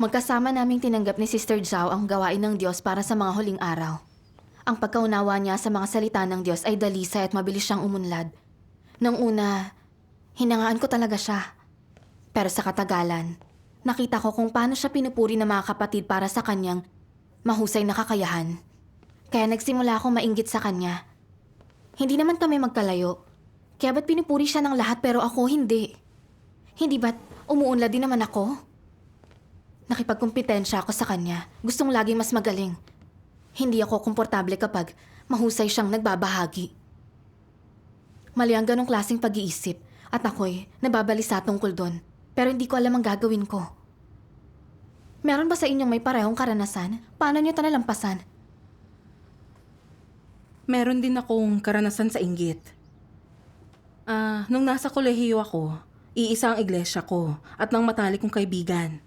Magkasama naming tinanggap ni Sister Zhao ang gawain ng Diyos para sa mga huling araw. Ang pagkaunawa niya sa mga salita ng Diyos ay dalisay at mabilis siyang umunlad. Nang una, hinangaan ko talaga siya. Pero sa katagalan, nakita ko kung paano siya pinupuri ng mga kapatid para sa kanyang mahusay na kakayahan. Kaya nagsimula akong mainggit sa kanya. Hindi naman kami magkalayo. Kaya ba't pinupuri siya ng lahat pero ako hindi? Hindi ba't umuunlad din naman ako? Nakipagkumpetensya ako sa kanya. Gustong laging mas magaling. Hindi ako komportable kapag mahusay siyang nagbabahagi. Mali ang ganong klaseng pag-iisip at ako'y nababalisa tungkol doon. Pero hindi ko alam ang gagawin ko. Meron ba sa inyong may parehong karanasan? Paano niyo ito nalampasan? Meron din akong karanasan sa inggit. Nung nasa kolehiyo ako, iisa ang iglesia ko at ng matalik kong kaibigan.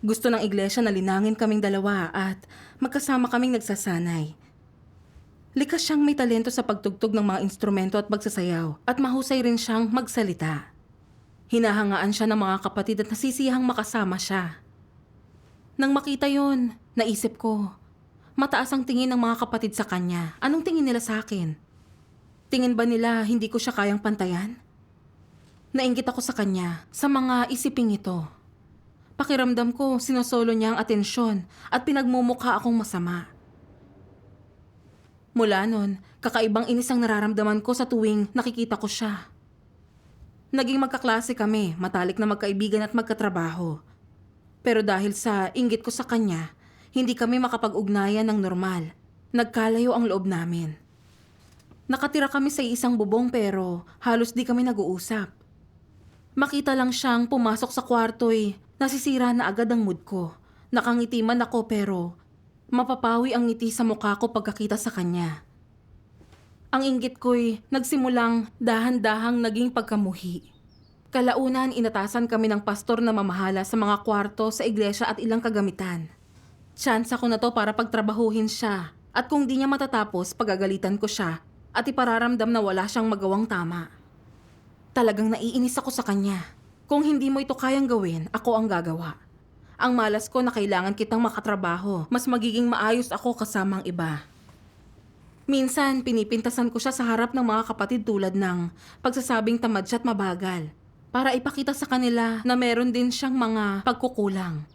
Gusto ng iglesia na linangin kaming dalawa at magkasama kaming nagsasanay. Likas siyang may talento sa pagtugtog ng mga instrumento at pagsasayaw at mahusay rin siyang magsalita. Hinahangaan siya ng mga kapatid at nasisiyahang makasama siya. Nang makita yon, naisip ko, mataas ang tingin ng mga kapatid sa kanya. Anong tingin nila sa akin? Tingin ba nila hindi ko siya kayang pantayan? Nainggit ako sa kanya sa mga isiping ito. Pakiramdam ko, sinosolo niya ang atensyon at pinagmumukha akong masama. Mula nun, kakaibang inis ang nararamdaman ko sa tuwing nakikita ko siya. Naging magkaklase kami, matalik na magkaibigan at magkatrabaho. Pero dahil sa inggit ko sa kanya, hindi kami makapag-ugnayan ng normal. Nagkalayo ang loob namin. Nakatira kami sa isang bubong pero halos di kami nag-uusap. Makita lang siyang pumasok sa kwarto'y nasisira na agad ang mood ko. Nakangiti man ako pero mapapawi ang ngiti sa mukha ko pagkakita sa kanya. Ang inggit ko'y nagsimulang dahan-dahang naging pagkamuhi. Kalaunan inatasan kami ng pastor na mamahala sa mga kwarto sa iglesia at ilang kagamitan. Tsansa ko na to para pagtrabahuhin siya at kung di niya matatapos pagagalitan ko siya at ipararamdam na wala siyang magawang tama. Talagang naiinis ako sa kanya. Kung hindi mo ito kayang gawin, ako ang gagawa. Ang malas ko na kailangan kitang makatrabaho. Mas magiging maayos ako kasama ang iba. Minsan, pinipintasan ko siya sa harap ng mga kapatid tulad ng pagsasabing tamad siya at mabagal. Para ipakita sa kanila na meron din siyang mga pagkukulang.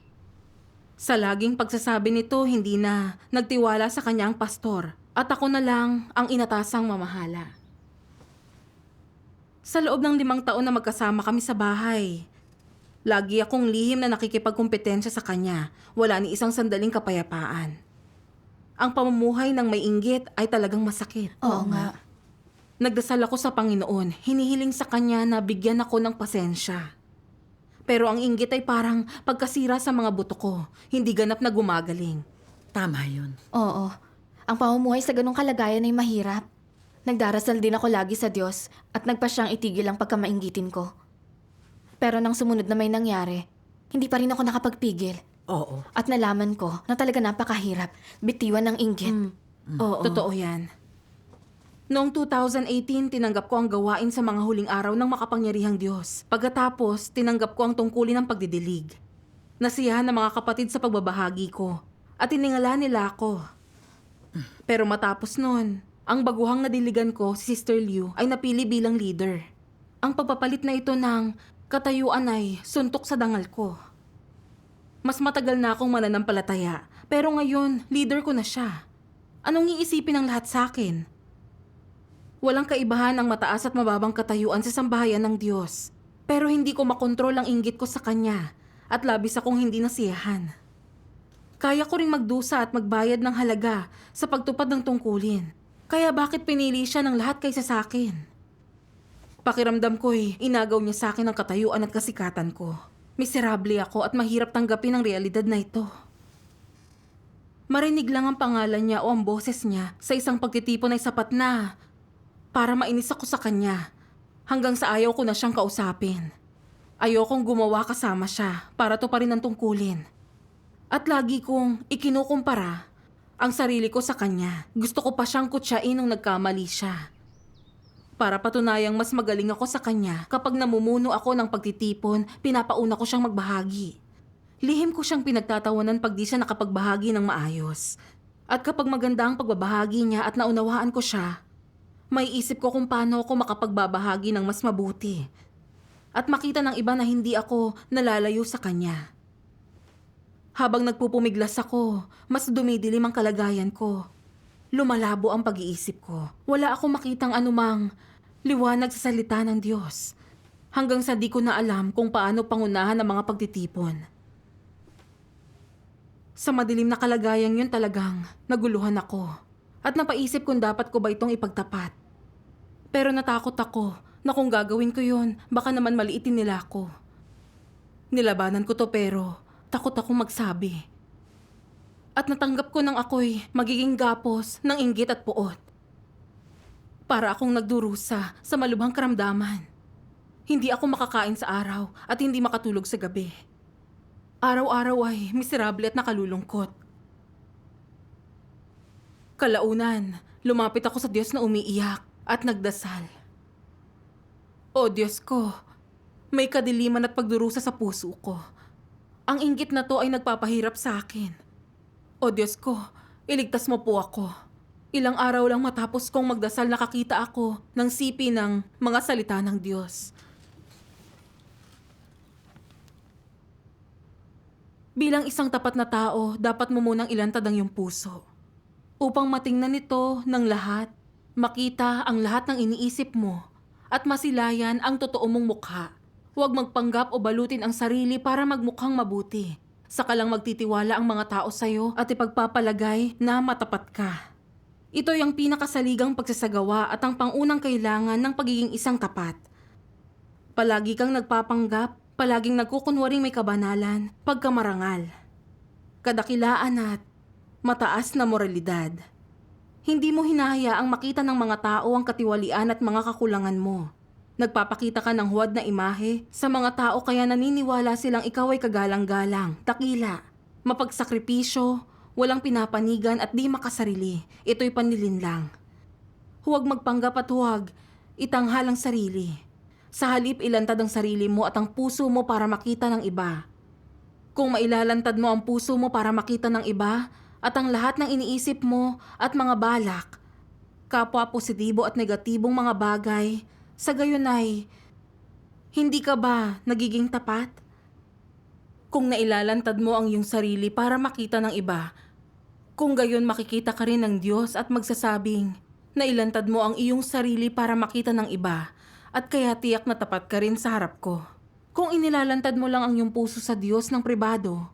Sa laging pagsasabi nito, hindi na nagtiwala sa kanya ang pastor. At ako na lang ang inatasang mamahala. Sa loob ng 5 taon na magkasama kami sa bahay, lagi akong lihim na nakikipagkumpetensya sa kanya. Wala ni isang sandaling kapayapaan. Ang pamumuhay ng may inggit ay talagang masakit. Oo nga. Nagdasal ako sa Panginoon, hinihiling sa Kanya na bigyan ako ng pasensya. Pero ang inggit ay parang pagkasira sa mga buto ko, hindi ganap na gumagaling. Tama yun. Oo. Ang pamumuhay sa ganong kalagayan ay mahirap. Nagdarasal din ako lagi sa Diyos at nagpa siyang itigil ang pagkamainggitin ko. Pero nang sumunod na may nangyari, hindi pa rin ako nakapagpigil. Oo. At nalaman ko na talaga napakahirap bitiwan ng inggit. Oo. Totoo yan. Noong 2018, tinanggap ko ang gawain sa mga huling araw ng makapangyarihang Diyos. Pagkatapos, tinanggap ko ang tungkulin ng pagdidilig. Nasiyahan ng mga kapatid sa pagbabahagi ko at tiningala nila ako. Pero matapos nun, ang baguhang nadiligan ko, si Sister Liu, ay napili bilang leader. Ang pagpapalit na ito ng katayuan ay suntok sa dangal ko. Mas matagal na akong mananampalataya, pero ngayon, leader ko na siya. Anong iisipin ng lahat sa akin? Walang kaibahan ang mataas at mababang katayuan sa sambahayan ng Diyos. Pero hindi ko makontrol ang inggit ko sa Kanya at labis akong hindi nasiyahan. Kaya ko ring magdusa at magbayad ng halaga sa pagtupad ng tungkulin. Kaya bakit pinili siya ng lahat kaysa sa akin? Pakiramdam ko'y inagaw niya sa akin ang katayuan at kasikatan ko. Miserable ako at mahirap tanggapin ang realidad na ito. Marinig lang ang pangalan niya o ang boses niya sa isang pagtitipon ay sapat na para mainis ako sa kanya hanggang sa ayaw ko na siyang kausapin. Ayokong gumawa kasama siya para tuparin ang tungkulin. At lagi kong ikinukumpara ang sarili ko sa kanya. Gusto ko pa siyang kutsain nung nagkamali siya. Para patunayang mas magaling ako sa kanya kapag namumuno ako ng pagtitipon, pinapauna ko siyang magbahagi. Lihim ko siyang pinagtatawanan pag di siya nakapagbahagi ng maayos. At kapag maganda ang pagbabahagi niya at naunawaan ko siya, may isip ko kung paano ako makapagbabahagi ng mas mabuti. At makita ng iba na hindi ako nalalayo sa kanya. Habang nagpupumiglas ako, mas dumidilim ang kalagayan ko. Lumalabo ang pag-iisip ko. Wala akong makitang anumang liwanag sa salita ng Diyos. Hanggang sa di ko na alam kung paano pangunahan ang mga pagtitipon. Sa madilim na kalagayan yun talagang naguluhan ako. At napaisip kung dapat ko ba itong ipagtapat. Pero natakot ako na kung gagawin ko yun, baka naman maliitin nila ako. Nilabanan ko to pero takot akong magsabi. At natanggap ko nang ako'y magiging gapos ng inggit at puot. Para akong nagdurusa sa malubhang karamdaman. Hindi ako makakain sa araw at hindi makatulog sa gabi. Araw-araw ay miserable at nakalulungkot. Kalaunan, lumapit ako sa Diyos na umiiyak at nagdasal. O Diyos ko, may kadiliman at pagdurusa sa puso ko. Ang inggit na to ay nagpapahirap sa akin. O Diyos ko, iligtas mo po ako. Ilang araw lang matapos kong magdasal nakakita ako ng sipi ng mga salita ng Diyos. Bilang isang tapat na tao, dapat mo munang ilantad ang iyong puso. Upang matingnan nito ng lahat, makita ang lahat ng iniisip mo, at masilayan ang totoo mong mukha. Huwag magpanggap o balutin ang sarili para magmukhang mabuti. Saka lang magtitiwala ang mga tao sa'yo at ipagpapalagay na matapat ka. Ito'y ang pinakasaligang pagsasagawa at ang pangunang kailangan ng pagiging isang tapat. Palagi kang nagpapanggap, palaging nagkukunwaring may kabanalan, pagkamarangal, kadakilaan at mataas na moralidad. Hindi mo hinahayaang makita ng mga tao ang katiwalian at mga kakulangan mo. Nagpapakita ka ng huwad na imahe sa mga tao kaya naniniwala silang ikaw ay kagalang-galang, dakila, mapagsakripisyo, walang pinapanigan at di makasarili. Ito'y panlilinlang. Huwag magpanggap at huwag itanghal ang sarili. Sa halip ilantad ang sarili mo at ang puso mo para makita ng iba. Kung mailalantad mo ang puso mo para makita ng iba at ang lahat ng iniisip mo at mga balak, kapwa positibo at negatibong mga bagay, sa gayon ay, hindi ka ba nagiging tapat? Kung nailalantad mo ang iyong sarili para makita ng iba, kung gayon makikita ka rin ng Diyos at magsasabing, nailantad mo ang iyong sarili para makita ng iba, at kaya tiyak na tapat ka rin sa harap ko. Kung inilalantad mo lang ang iyong puso sa Diyos ng pribado,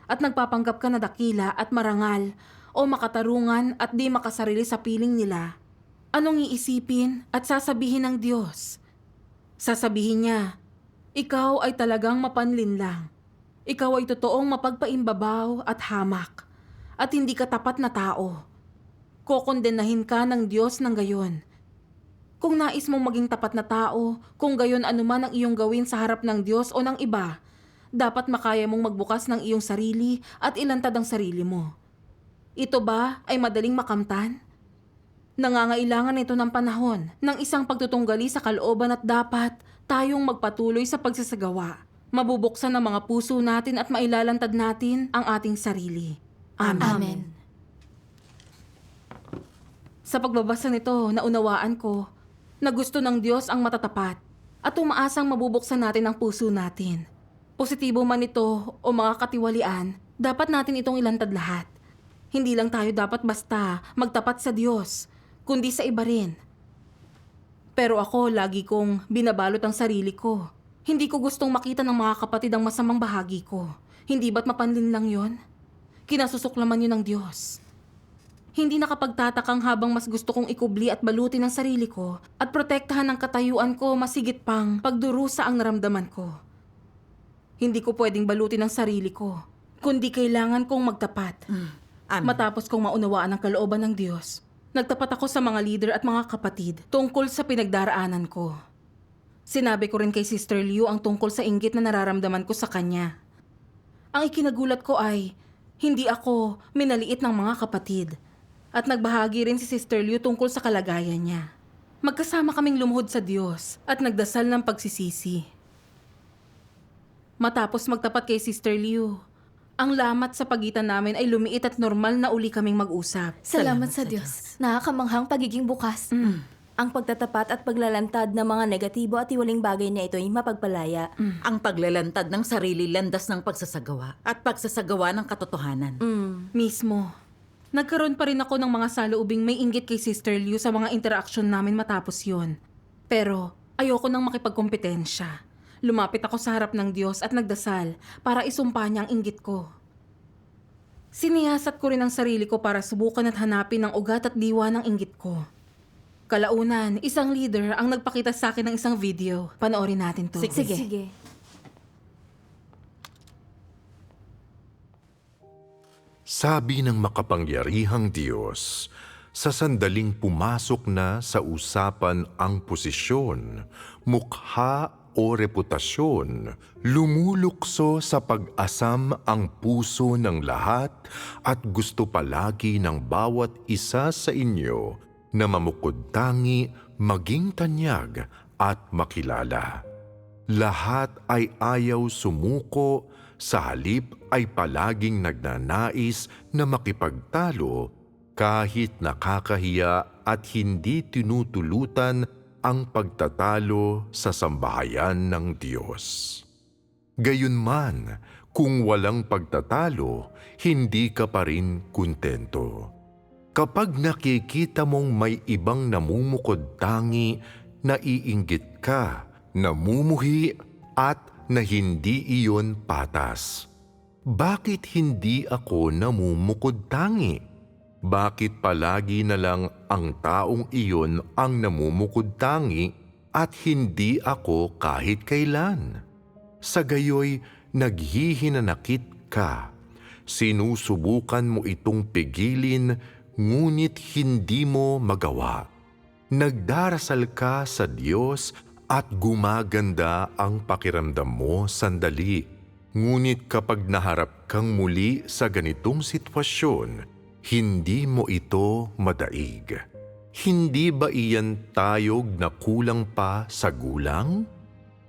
at nagpapanggap ka na dakila at marangal, o makatarungan at di makasarili sa piling nila, anong iisipin at sasabihin ng Diyos? Sasabihin niya, ikaw ay talagang mapanlinlang. Ikaw ay totoong mapagpaimbabaw at hamak, at hindi ka tapat na tao. Kokondenahin ka ng Diyos ng gayon. Kung nais mong maging tapat na tao, kung gayon anuman ang iyong gawin sa harap ng Diyos o ng iba, dapat makaya mong magbukas ng iyong sarili at ilantad ang sarili mo. Ito ba ay madaling makamtan? Nangangailangan ito ng panahon, ng isang pagtutunggali sa kalooban at dapat tayong magpatuloy sa pagsasagawa. Mabubuksan ang mga puso natin at mailalantad natin ang ating sarili. Amen. Amen. Sa pagbabasa nito, naunawaan ko na gusto ng Diyos ang matatapat at umaasang mabubuksan natin ang puso natin. Positibo man ito o mga katiwalian, dapat natin itong ilantad lahat. Hindi lang tayo dapat basta magtapat sa Diyos, kundi sa iba rin. Pero ako, lagi kong binabalot ang sarili ko. Hindi ko gustong makita ng mga kapatid ang masamang bahagi ko. Hindi ba't mapanlin lang yon? Kinasusuklaman yun ng Diyos. Hindi nakapagtatakang habang mas gusto kong ikubli at balutin ang sarili ko at protektahan ang katayuan ko masigit pang pagdurusa ang naramdaman ko. Hindi ko pwedeng balutin ang sarili ko, kundi kailangan kong magtapat. Amen. Matapos kong maunawaan ang kalooban ng Diyos, nagtapat ako sa mga leader at mga kapatid tungkol sa pinagdaraanan ko. Sinabi ko rin kay Sister Liu ang tungkol sa inggit na nararamdaman ko sa kanya. Ang ikinagulat ko ay, hindi ako minaliit ng mga kapatid. At nagbahagi rin si Sister Liu tungkol sa kalagayan niya. Magkasama kaming lumuhod sa Diyos at nagdasal ng pagsisisi. Matapos magtapat kay Sister Liu, Ang lamat sa pagitan namin ay lumiit at normal na uli kaming mag-usap. Salamat sa Diyos. Nakakamanghang pagiging bukas. Ang pagtatapat at paglalantad ng mga negatibo at iwaling bagay na ito ay mapagpalaya. Ang paglalantad ng sarili landas ng pagsasagawa at pagsasagawa ng katotohanan. Mismo. Nagkaroon pa rin ako ng mga saloobing may inggit kay Sister Liu sa mga interaksyon namin matapos yon. Pero ayoko nang makipagkompetensya. Lumapit ako sa harap ng Diyos at nagdasal para isumpa niya ang inggit ko. Siniyasat ko rin ang sarili ko para subukan at hanapin ang ugat at diwa ng inggit ko. Kalaunan, isang leader ang nagpakita sa akin ng isang video. Panoorin natin to. Sige. Sabi ng makapangyarihang Diyos, sa sandaling pumasok na sa usapan ang posisyon, mukha o reputasyon, lumulukso sa pag-asam ang puso ng lahat at gusto palagi ng bawat isa sa inyo na mamukod-tangi, maging tanyag at makilala. Lahat ay ayaw sumuko, sa halip ay palaging nagnanais na makipagtalo kahit nakakahiya at hindi tinutulutan ang pagtatalo sa sambahayan ng Diyos. Gayunman, kung walang pagtatalo, hindi ka pa rin kontento. Kapag nakikita mong may ibang namumukod-tangi, naiinggit ka, namumuhi at na hindi iyon patas. Bakit hindi ako namumukod-tangi? Bakit palagi na lang ang taong iyon ang namumukod-tangi at hindi ako kahit kailan? Sa gayoy, naghihinanakit ka. Sinusubukan mo itong pigilin, ngunit hindi mo magawa. Nagdarasal ka sa Diyos at gumaganda ang pakiramdam mo sandali. Ngunit kapag naharap kang muli sa ganitong sitwasyon, hindi mo ito madaig. Hindi ba iyan tayog na kulang pa sa gulang?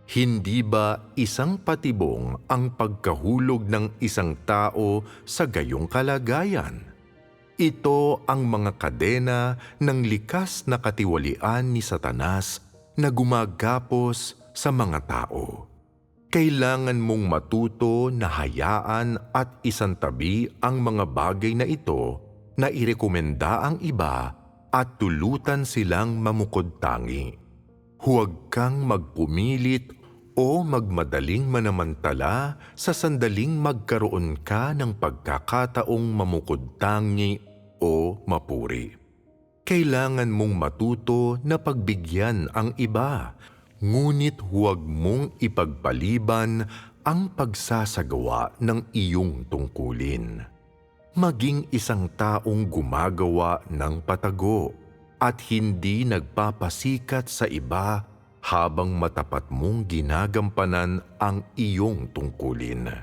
Hindi ba isang patibong ang pagkahulog ng isang tao sa gayong kalagayan? Ito ang mga kadena ng likas na katiwalian ni Satanas na gumagapos sa mga tao. Kailangan mong matuto na hayaan at isantabi ang mga bagay na ito na irekomenda ang iba at tulutan silang mamukod-tangi. Huwag kang magpumilit o magmadaling manamantala sa sandaling magkaroon ka ng pagkakataong mamukod-tangi o mapuri. Kailangan mong matuto na pagbigyan ang iba, ngunit huwag mong ipagpaliban ang pagsasagawa ng iyong tungkulin. Maging isang taong gumagawa ng patago at hindi nagpapasikat sa iba habang matapat mong ginagampanan ang iyong tungkulin.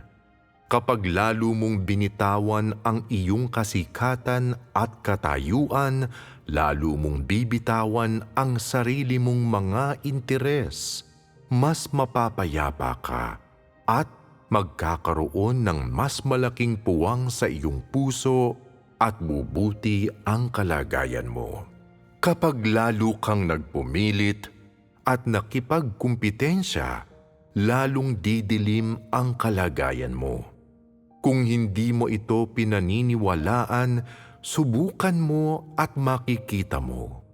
Kapag lalo mong binitawan ang iyong kasikatan at katayuan, lalo mong bibitawan ang sarili mong mga interes, mas mapapayapa ka at magkakaroon ng mas malaking puwang sa iyong puso at bubuti ang kalagayan mo. Kapag lalo kang nagpumilit at nakipagkumpitensya, lalong didilim ang kalagayan mo. Kung hindi mo ito pinaniniwalaan, subukan mo at makikita mo.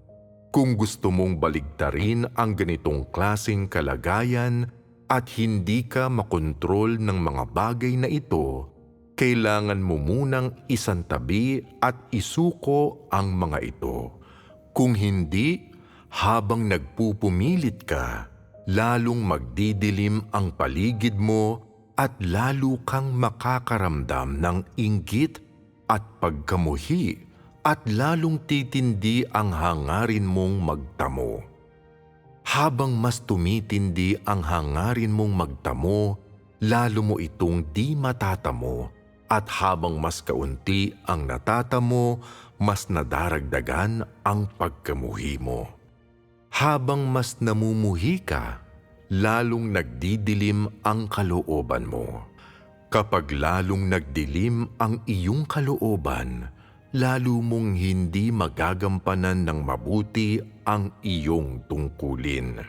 Kung gusto mong baligtarin ang ganitong klaseng kalagayan at hindi ka makontrol ng mga bagay na ito, kailangan mo munang isantabi at isuko ang mga ito. Kung hindi, habang nagpupumilit ka, lalong magdidilim ang paligid mo at lalo kang makakaramdam ng inggit at pagkamuhi at lalong titindi ang hangarin mong magtamo. Habang mas tumitindi ang hangarin mong magtamo, lalo mo itong di matatamo at habang mas kaunti ang natatamo, mas nadaragdagan ang pagkamuhi mo. Habang mas namumuhi ka, lalong nagdidilim ang kalooban mo. Kapag lalong nagdilim ang iyong kalooban, lalo mong hindi magagampanan ng mabuti ang iyong tungkulin.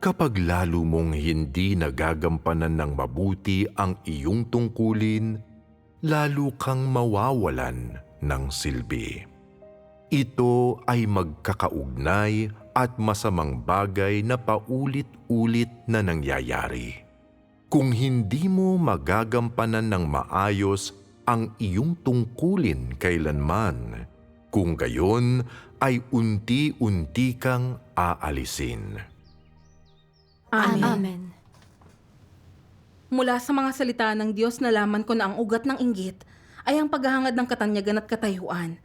Kapag lalo mong hindi nagagampanan ng mabuti ang iyong tungkulin, lalo kang mawawalan ng silbi. Ito ay magkakaugnay at masamang bagay na paulit-ulit na nangyayari. Kung hindi mo magagampanan ng maayos ang iyong tungkulin kailanman, kung gayon ay unti-unti kang aalisin. Amen. Mula sa mga salita ng Diyos, nalaman ko na ang ugat ng inggit ay ang paghahangad ng katanyagan at katayuan.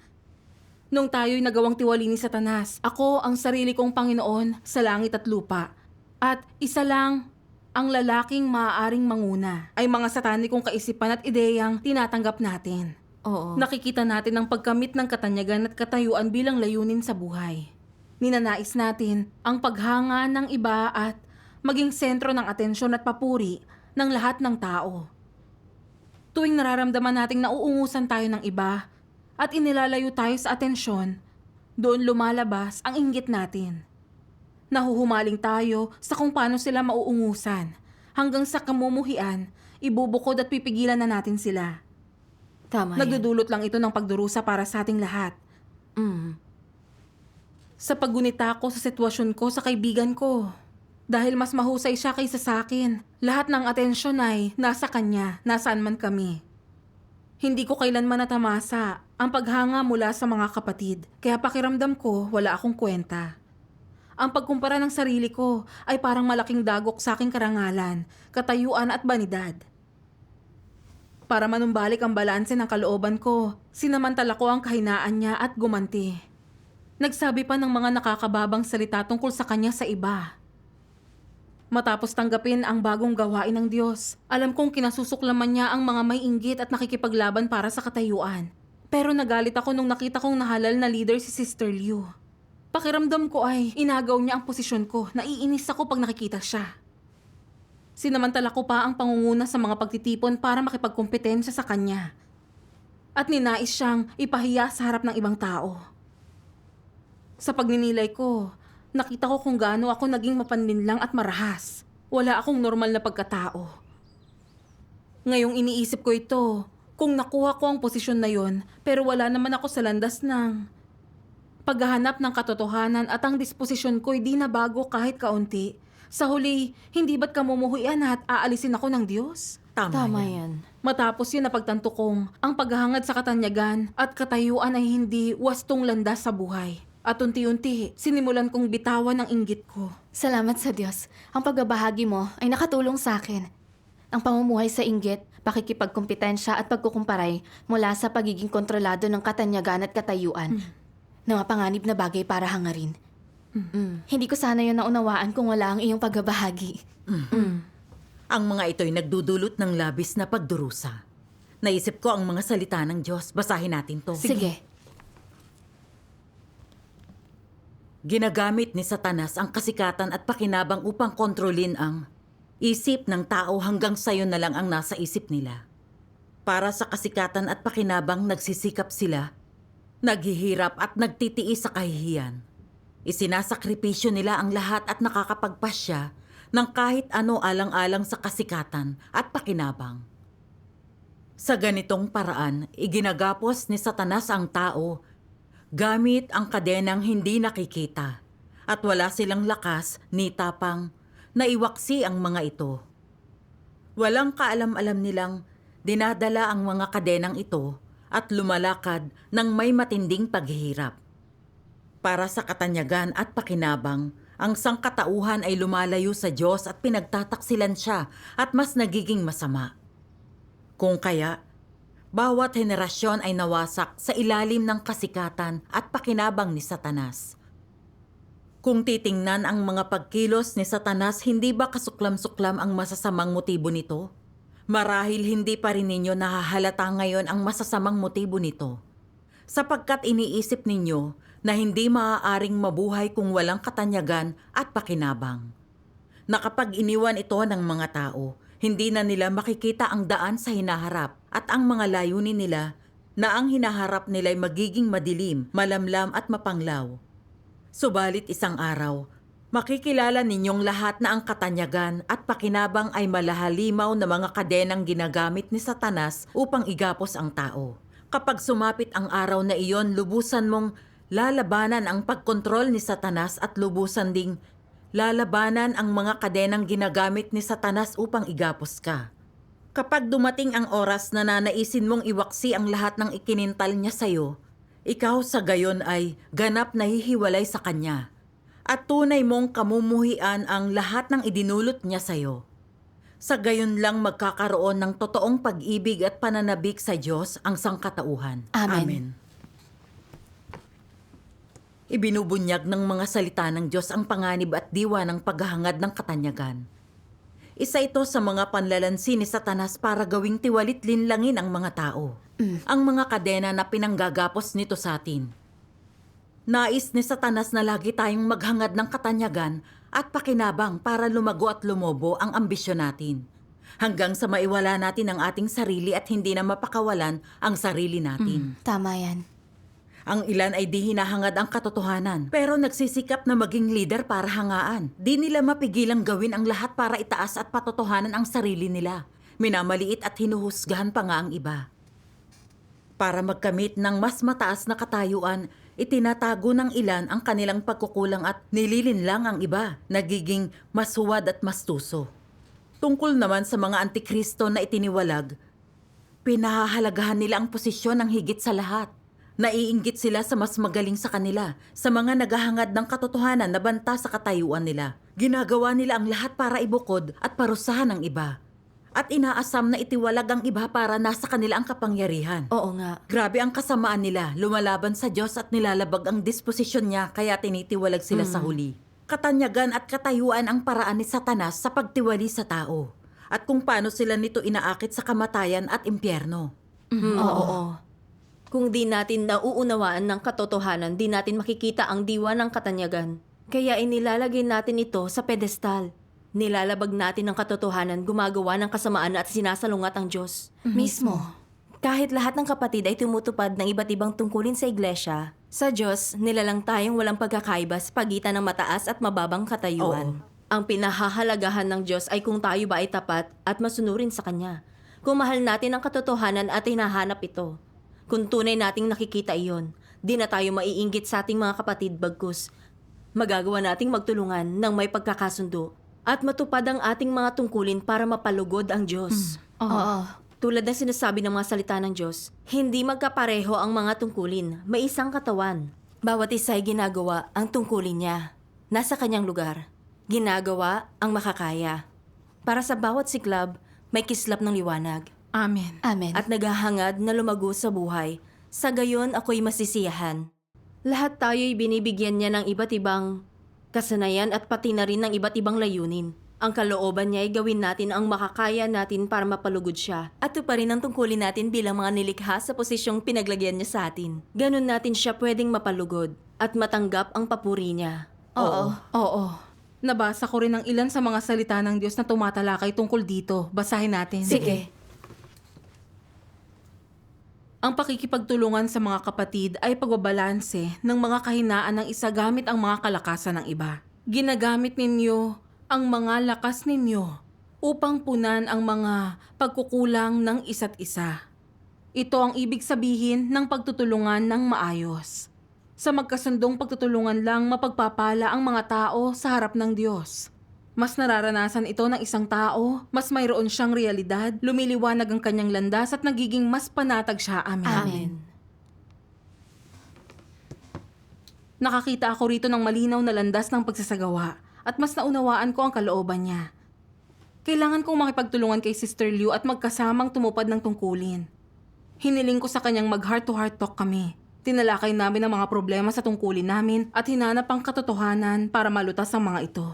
Nung tayo'y nagawang tiwali ni Satanas, ako ang sarili kong Panginoon sa langit at lupa. At isa lang ang lalaking maaaring manguna ay mga satanikong kaisipan at ideyang tinatanggap natin. Oo. Nakikita natin ang pagkamit ng katanyagan at katayuan bilang layunin sa buhay. Ninanais natin ang paghanga ng iba at maging sentro ng atensyon at papuri ng lahat ng tao. Tuwing nararamdaman nating nauungusan tayo ng iba at inilalayo tayo sa atensyon, doon lumalabas ang inggit natin. Nahuhumaling tayo sa kung paano sila mauungusan, hanggang sa kamumuhian, ibubukod at pipigilan na natin sila. Tama yan. Nagdudulot lang ito ng pagdurusa para sa ating lahat. Sa paggunita ko sa sitwasyon ko sa kaibigan ko. Dahil mas mahusay siya kaysa sa akin, lahat ng atensyon ay nasa kanya, nasaan man kami. Hindi ko kailanman natamasa ang paghanga mula sa mga kapatid, kaya pakiramdam ko wala akong kwenta. Ang pagkumpara ng sarili ko ay parang malaking dagok sa aking karangalan, katayuan at banidad. Para manumbalik ang balanse ng kalooban ko, sinamantala ko ang kahinaan niya at gumanti. Nagsabi pa ng mga nakakababang salita tungkol sa kanya sa iba. Matapos tanggapin ang bagong gawain ng Diyos, alam kong kinasusuklaman niya ang mga may inggit at nakikipaglaban para sa katayuan. Pero nagalit ako nung nakita kong nahalal na leader si Sister Liu. Pakiramdam ko ay inagaw niya ang posisyon ko, naiinis ako pag nakikita siya. Sinamantala ko pa ang pangunguna sa mga pagtitipon para makipagkompetensya sa kanya. At ninais siyang ipahiya sa harap ng ibang tao. Sa pagninilay ko, nakita ko kung gaano ako naging mapanlinlang at marahas. Wala akong normal na pagkatao. Ngayong iniisip ko ito, kung nakuha ko ang posisyon na yon, pero wala naman ako sa landas ng paghahanap ng katotohanan at ang disposisyon ko'y di na bago kahit kaunti. Sa huli, hindi ba't kamumuhian at aalisin ako ng Diyos? Tama yan. Matapos yun napagtanto kong ang paghahangad sa katanyagan at katayuan ay hindi wastong landas sa buhay. At unti-unti, sinimulan kong bitawan ang inggit ko. Salamat sa Diyos. Ang pagbabahagi mo ay nakatulong sa akin. Ang pamumuhay sa inggit, pakikipagkumpetensya at pagkukumparay mula sa pagiging kontrolado ng katanyagan at katayuan. Mga panganib na bagay para hangarin. Hindi ko sana yun naunawaan kung wala ang iyong pagbabahagi. Ang mga ito'y nagdudulot ng labis na pagdurusa. Naisip ko ang mga salita ng Diyos. Basahin natin to. Sige. Ginagamit ni Satanas ang kasikatan at pakinabang upang kontrolin ang isip ng tao hanggang sayo na lang ang nasa isip nila. Para sa kasikatan at pakinabang nagsisikap sila, naghihirap at nagtitiis sa kahihiyan. Isinasakripisyo nila ang lahat at nakakapagpasya ng kahit ano alang-alang sa kasikatan at pakinabang. Sa ganitong paraan, iginagapos ni Satanas ang tao gamit ang kadenang hindi nakikita at wala silang lakas ni tapang na iwaksi ang mga ito. Walang kaalam-alam nilang dinadala ang mga kadenang ito at lumalakad ng may matinding paghihirap. Para sa katanyagan at pakinabang, ang sangkatauhan ay lumalayo sa Diyos at pinagtataksilan siya at mas nagiging masama. Kung kaya, bawat henerasyon ay nawasak sa ilalim ng kasikatan at pakinabang ni Satanas. Kung titingnan ang mga pagkilos ni Satanas, hindi ba kasuklam-suklam ang masasamang motibo nito? Marahil hindi pa rin ninyo nahahalata ngayon ang masasamang motibo nito. Sapagkat iniisip ninyo na hindi maaaring mabuhay kung walang katanyagan at pakinabang. Na kapag iniwan ito ng mga tao, Hindi na nila makikita ang daan sa hinaharap at ang mga layunin nila na ang hinaharap nila'y magiging madilim, malamlam at mapanglaw. Subalit isang araw, makikilala ninyong lahat na ang katanyagan at pakinabang ay malahalimaw na mga kadenang ginagamit ni Satanas upang igapos ang tao. Kapag sumapit ang araw na iyon, lubusan mong lalabanan ang pagkontrol ni Satanas at lubusan ding lalabanan ang mga kadenang ginagamit ni Satanas upang igapos ka. Kapag dumating ang oras na nanaisin mong iwaksi ang lahat ng ikinintal niya sa'yo, ikaw sa gayon ay ganap na hihiwalay sa kanya at tunay mong kamumuhian ang lahat ng idinulot niya sa'yo. Sa gayon lang magkakaroon ng totoong pag-ibig at pananabik sa Diyos ang sangkatauhan. Amen. Ibinubunyag ng mga salita ng Diyos ang panganib at diwa ng paghahangad ng katanyagan. Isa ito sa mga panlalansi ni Satanas para gawing tiwalit linlangin ang mga tao. Ang mga kadena na pinanggagapos nito sa atin. Nais ni Satanas na lagi tayong maghangad ng katanyagan at pakinabang para lumago at lumobo ang ambisyon natin. Hanggang sa maiwala natin ang ating sarili at hindi na mapakawalan ang sarili natin. Tama yan. Ang ilan ay di hinahangad ang katotohanan, pero nagsisikap na maging leader para hangaan. Di nila mapigilang gawin ang lahat para itaas at patotohanan ang sarili nila. Minamaliit at hinuhusgahan pa nga ang iba. Para magkamit ng mas mataas na katayuan, itinatago ng ilan ang kanilang pagkukulang at nililinlang ang iba, nagiging mas huwad at mas tuso. Tungkol naman sa mga antikristo na itiniwalag, pinahahalagahan nila ang posisyon ng higit sa lahat. Naiinggit sila sa mas magaling sa kanila, sa mga naghahangad ng katotohanan na banta sa katayuan nila. Ginagawa nila ang lahat para ibukod at parusahan ang iba. At inaasam na itiwalag ang iba para nasa kanila ang kapangyarihan. Oo nga. Grabe ang kasamaan nila, lumalaban sa Diyos at nilalabag ang disposisyon niya kaya tinitiwalag sila sa huli. Katanyagan at katayuan ang paraan ni Satanas sa pagtiwali sa tao. At kung paano sila nito inaakit sa kamatayan at impyerno. Oo. Kung di natin nauunawaan ng katotohanan, di natin makikita ang diwa ng katanyagan. Kaya inilalagay natin ito sa pedestal. Nilalabag natin ang katotohanan, gumagawa ng kasamaan at sinasalungat ang Diyos. Mismo. Kahit lahat ng kapatid ay tumutupad ng iba't ibang tungkulin sa iglesia, sa Diyos, nilalang tayong walang pagkakaiba sa pagitan ng mataas at mababang katayuan. Ang pinahahalagahan ng Diyos ay kung tayo ba ay tapat at masunurin sa Kanya. Kung mahal natin ang katotohanan at hinahanap ito. Kung tunay nating nakikita iyon, di na tayo maiinggit sa ating mga kapatid bagkus. Magagawa nating magtulungan ng may pagkakasundo at matupad ang ating mga tungkulin para mapalugod ang Diyos. Oo. Tulad ng sinasabi ng mga salita ng Diyos, hindi magkapareho ang mga tungkulin, may isang katawan. Bawat isa ay ginagawa ang tungkulin niya. Nasa kanyang lugar. Ginagawa ang makakaya. Para sa bawat siklab, may kislap ng liwanag. Amen. Amen. At naghahangad na lumago sa buhay. Sa gayon ako'y masisiyahan. Lahat tayo'y binibigyan niya ng iba't ibang kasanayan at pati na rin ng iba't ibang layunin. Ang kalooban niya ay gawin natin ang makakaya natin para mapalugod siya. At ito pa rin ang tungkulin natin bilang mga nilikha sa posisyong pinaglagyan niya sa atin. Ganon natin siya pwedeng mapalugod at matanggap ang papuri niya. Oo. Nabasa ko rin ang ilan sa mga salita ng Diyos na tumatalakay tungkol dito. Basahin natin. Sige. Ang pakikipagtulungan sa mga kapatid ay pagbabalanse ng mga kahinaan ng isa gamit ang mga kalakasan ng iba. Ginagamit ninyo ang mga lakas ninyo upang punan ang mga pagkukulang ng isa't isa. Ito ang ibig sabihin ng pagtutulungan ng maayos. Sa magkasundong pagtutulungan lang mapagpapala ang mga tao sa harap ng Diyos. Mas nararanasan ito ng isang tao, mas mayroon siyang realidad, lumiliwanag ang kanyang landas at nagiging mas panatag siya. Amen. Amen. Nakakita ako rito ng malinaw na landas ng pagsasagawa at mas naunawaan ko ang kalooban niya. Kailangan kong makipagtulungan kay Sister Liu at magkasamang tumupad ng tungkulin. Hiniling ko sa kanyang mag-heart-to-heart talk kami. Tinalakay namin ang mga problema sa tungkulin namin at hinanap ang katotohanan para malutas ang mga ito.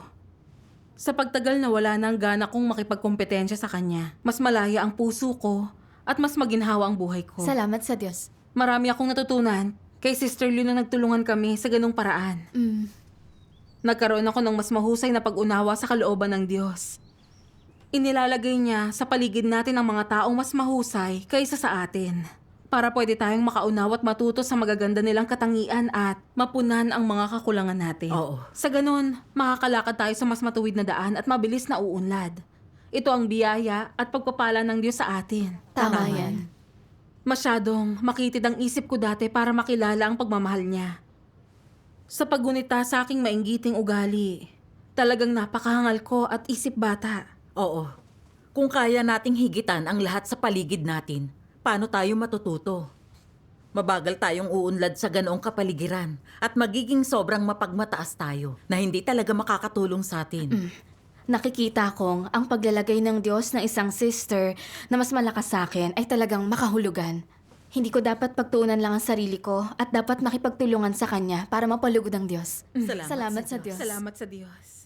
Sa pagtagal na wala nang gana kong makipagkompetensya sa kanya, mas malaya ang puso ko at mas maginhawa ang buhay ko. Salamat sa Diyos. Marami akong natutunan kay Sister Liu na nagtulungan kami sa ganung paraan. Nagkaroon ako ng mas mahusay na pag-unawa sa kalooban ng Diyos. Inilalagay niya sa paligid natin ang mga taong mas mahusay kaysa sa atin. Para pwede tayong makaunaw at matuto sa magaganda nilang katangian at mapunan ang mga kakulangan natin. Oo. Sa ganun, makakalakad tayo sa mas matuwid na daan at mabilis na uunlad. Ito ang biyaya at pagpapala ng Diyos sa atin. Tama yan. Masyadong makitid ang isip ko dati para makilala ang pagmamahal niya. Sa paggunita sa aking mainggiting ugali, talagang napakahangal ko at isip bata. Oo. Kung kaya nating higitan ang lahat sa paligid natin, paano tayo matututo? Mabagal tayong uunlad sa ganoong kapaligiran at magiging sobrang mapagmataas tayo na hindi talaga makakatulong sa atin. Nakikita kong ang paglalagay ng Diyos ng isang sister na mas malakas sa akin ay talagang makahulugan. Hindi ko dapat pagtuunan lang ang sarili ko at dapat makipagtulungan sa Kanya para mapalugod ang Diyos. Salamat sa Diyos. Salamat sa Diyos.